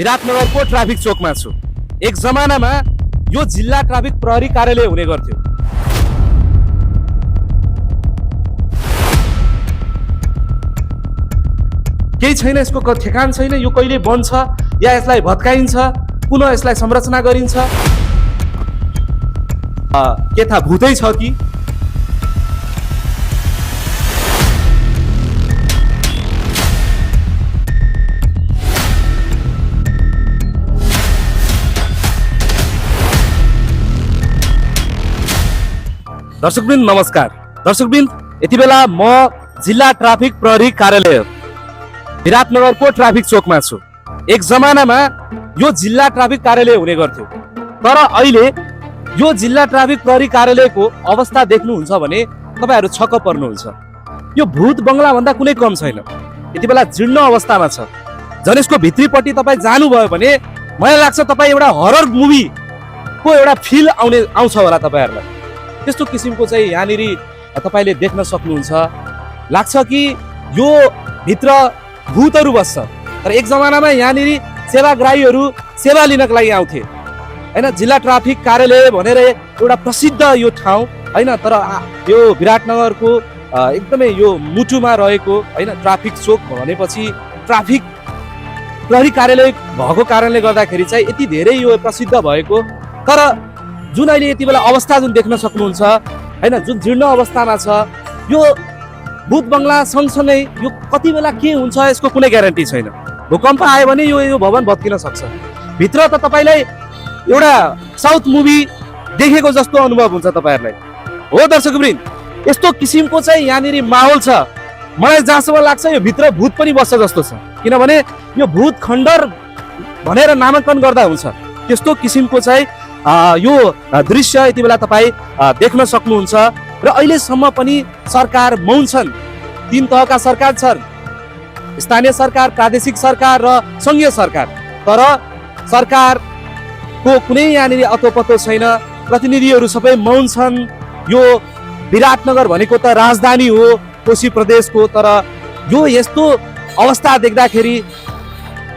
विराटनगरको traffic चोकमा छु। एक जमानामा यो जिल्ला ट्राफिक प्रहरी कार्यालय हुने गर्थ्यो। केही छैन, यसको ठेकान छैन, यो कहिले बन्छ या यसलाई भत्काइन्छ, पुनः यसलाई संरचना गरिन्छ। के थाहा भूतै छ कि? दर्शकवृन्द नमस्कार। दर्शकवृन्द यति बेला म जिल्ला ट्राफिक प्रहरी कार्यालय विराटनगरको ट्राफिक चोकमा छु। एक जमानामा यो जिल्ला ट्राफिक कार्यालय हुने गर्थ्यो, तर अहिले यो जिल्ला ट्राफिक प्रहरी कार्यालयको अवस्था देख्नुहुन्छ भने तपाईहरु छक्क पर्नुहुन्छ। यो भूत बंगला भन्दा कुनै कम छैन। यति बेला जीर्ण अवस्थामा छ। जन यसको भित्रीपट्टि तपाई जानुभयो भने मलाई लाग्छ तपाई एउटा हरर मुभी को एउटा फिल आउँछ होला तपाईहरुलाई। त्यस्तो किसिमको चाहिँ यहाँनिर तपाईले देख्न सक्नुहुन्छ। लाग्छ कि यो भित्र भूतहरू बस्छ। तर एक जमानामा यहाँनिर सेवाग्राहीहरू सेवा लिनको लागि आउँथे हैन। जिल्ला ट्राफिक कार्यालय भनेर एउटा प्रसिद्ध यो ठाउँ हैन। तर यो विराटनगरको एकदमै यो मुटुमा रहेको हैन ट्राफिक चोक भनेपछि ट्राफिक प्रहरी कार्यालय भएको कारणले गर्दाखेरि चाहिँ यति धेरै यो प्रसिद्ध भएको। तर जुन अहिले यति बेला अवस्था जुन देख्न सक्नुहुन्छ हैन, जुन जीर्ण अवस्थामा छ यो भूत बंगला सँगसँगै यो कति बेला के हुन्छ यसको कुनै ग्यारेन्टी छैन। भूकम्प आयो भने यो भवन भत्किन सक्छ। भित्र त तपाईलाई एउटा साउथ मुभी देखेको जस्तो अनुभव हुन्छ तपाईहरुलाई। हो दर्शकवृन्द, यस्तो किसिमको चाहिँ यहाँनिर माहौल छ। मलाई जहाँसम्म लाग्छ यो भित्र भूत पनि बस्छ जस्तो छ, किनभने यो भूत खण्डर भनेर नामाङ्कन गर्दा हुन्छ। त्यस्तो किसिमको चाहिँ यो दृश्य यति बेला तपाई देख्न सक्नुहुन्छ। र अहिलेसम्म पनि सरकार मौन छन्। तीन तहका सरकार छन्, स्थानीय सरकार, प्रादेशिक सरकार र संघीय सरकार। तर सरकारको कुनै यहाँनिर अतोपतो छैन। प्रतिनिधिहरू सबै मौन छन्। यो विराटनगर भनेको त राजधानी हो कोशी प्रदेशको। तर यो यस्तो अवस्था देख्दाखेरि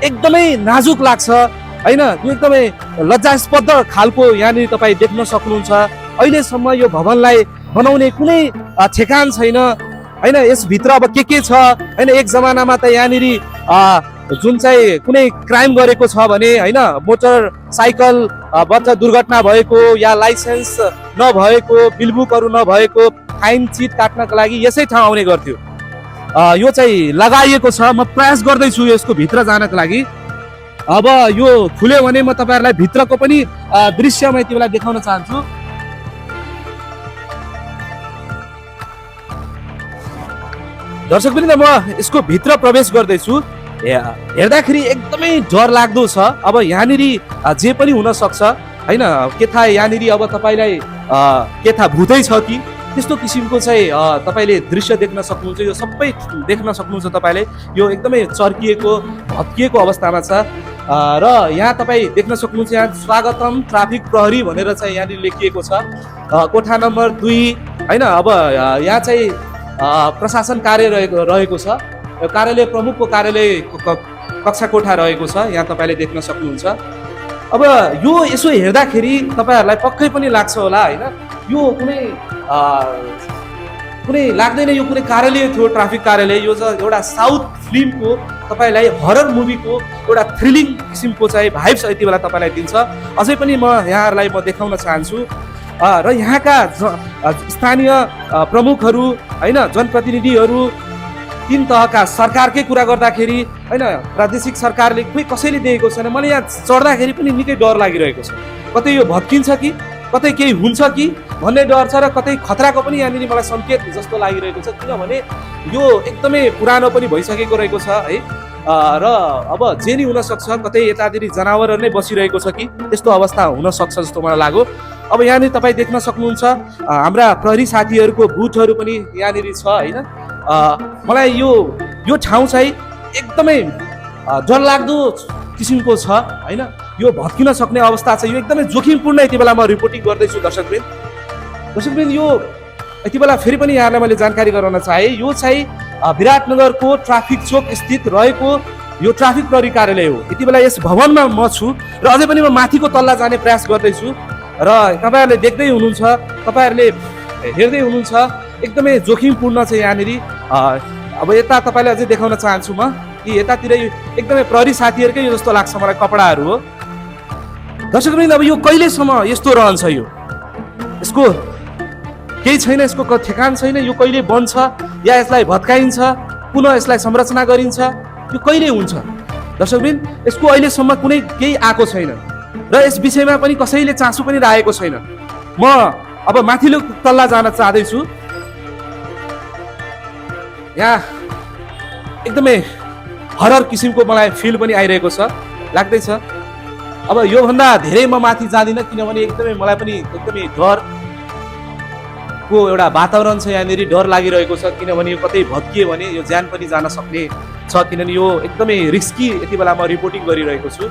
एकदमै नाजुक लाग्छ हैन। यो एकदमै लज्जास्पद खालको यहाँनिर तपाईँ देख्न सक्नुहुन्छ। अहिलेसम्म यो भवनलाई बनाउने कुनै ठेकान छैन हैन। यसभित्र अब के छ हैन। एक जमानामा त यहाँनिर जुन चाहिँ कुनै क्राइम गरेको छ भने हैन, मोटरसाइकल बाट दुर्घटना भएको या लाइसेन्स नभएको, बिलबुकहरू नभएको फाइन चिट काट्नको लागि यसै ठाउँ आउने गर्थ्यो। यो चाहिँ लगाइएको छ। म प्रयास गर्दैछु यसको भित्र जानको लागि। अब यो खुल्यो भने म तपाईहरुलाई भित्रको पनि दृश्य म यति बेला देखाउन चाहन्छु। दर्शकवृन्द, म यसको भित्र प्रवेश गर्दैछु। हेर्दाखेरि एकदमै डर लाग्दो छ। अब यहाँनिर जे पनि हुन सक्छ हैन। के थाहा यहाँनिर अब तपाईलाई के थाहा भूतै छ कि? त्यस्तो किसिमको चाहिँ तपाईले दृश्य देख्न सक्नुहुन्छ। यो सबै देख्न सक्नुहुन्छ तपाईले। यो एकदमै चर्किएको भत्किएको अवस्थामा छ। र यहाँ तपाईँ देख्न सक्नुहुन्छ यहाँ स्वागतम ट्राफिक प्रहरी भनेर चाहिँ यहाँनिर लेखिएको छ। कोठा नम्बर 2 हैन। अब यहाँ चाहिँ प्रशासन कार्य रहेको छ। कार्यालय प्रमुखको कार्यालय कक्षा कोठा रहेको छ। यहाँ तपाईले देख्न सक्नुहुन्छ। अब यो यसो हेर्दाखेरि तपाईहरुलाई पक्कै पनि लाग्छ होला हैन, यो कुनै लाग्दैन यो कुनै कार्यालय थियो, ट्राफिक कार्यालय। यो चाहिँ एउटा साउथ फिल्मको तपाईलाई हरर मुभीको एउटा थ्रिलिङ किसिमको चाहिँ भाइब्स यति बेला तपाईलाई दिन्छ। अझै पनि म यहाँहरूलाई म देखाउन चाहन्छु। र यहाँका स्थानीय प्रमुखहरू हैन, जनप्रतिनिधिहरू, तीन तहका सरकारकै कुरा गर्दाखेरि हैन, प्रादेशिक सरकारले खोइ कसैले दिएको छैन। मलाई यहाँ चढ्दाखेरि पनि निकै डर लागिरहेको छ। कतै यो भत्किन्छ कि, कतै केही हुन्छ कि भन्ने डर छ। र कतै खतराको पनि यहाँनिर मलाई सङ्केत जस्तो लागिरहेको छ। किनभने यो एकदमै पुरानो पनि भइसकेको रहेको छ है। र अब जे नि हुन सक्छ, कतै यतातिर जनावरहरू नै बसिरहेको छ कि त्यस्तो अवस्था हुन सक्छ जस्तो मलाई लाग्यो। अब यहाँनिर तपाईँ देख्न सक्नुहुन्छ हाम्रा प्रहरी साथीहरूको बुथहरू पनि यहाँनिर छ हैन। मलाई यो ठाउँ चाहिँ एकदमै डरलाग्दो किसिमको छ हैन। यो भत्किन सक्ने अवस्था छ। यो एकदमै जोखिमपूर्ण यति बेला म रिपोर्टिङ गर्दैछु दर्शकवृन्द। यो यति बेला फेरि पनि यहाँलाई मैले जानकारी गराउन चाहे। यो चाहिँ विराटनगरको ट्राफिक चोक स्थित रहेको यो ट्राफिक प्रहरी कार्यालय हो। यति बेला यस भवनमा म छु र अझै पनि म माथिको तल्ला जाने प्रयास गर्दैछु र तपाईँहरूले देख्दै हुनुहुन्छ, तपाईँहरूले हेर्दै हुनुहुन्छ, एकदमै जोखिमपूर्ण छ यहाँनिर। अब यता तपाईँलाई अझै देखाउन चाहन्छु म कि यतातिर एकदमै प्रहरी साथीहरूकै यो जस्तो लाग्छ मलाई कपडाहरू हो। दर्शकवृन्द, अब यो कहिलेसम्म यस्तो रहन्छ? यसको केही छैन, यसको ठेगान छैन। यो कहिले बन्छ या यसलाई भत्काइन्छ, पुनः यसलाई संरचना गरिन्छ, यो कहिले हुन्छ? दर्शकवृन्द, यसको अहिलेसम्म कुनै केही आएको छैन र यस विषयमा पनि कसैले चासो पनि राखेको छैन। म अब माथिल्लो तल्ला जान चाहदैछु। यहाँ एकदमै हरर किसिमको मलाई फिल पनि आइरहेको छ, लाग्दैछ। अब योभन्दा धेरै म माथि जाँदिनँ, किनभने एकदमै मलाई पनि एकदमै डरको एउटा वातावरण छ यहाँनिर। डर लागिरहेको छ, किनभने यो कतै भत्कियो भने यो ज्यान पनि जान सक्ने छ, किनभने यो एकदमै रिस्की यति बेला म रिपोर्टिङ गरिरहेको छु।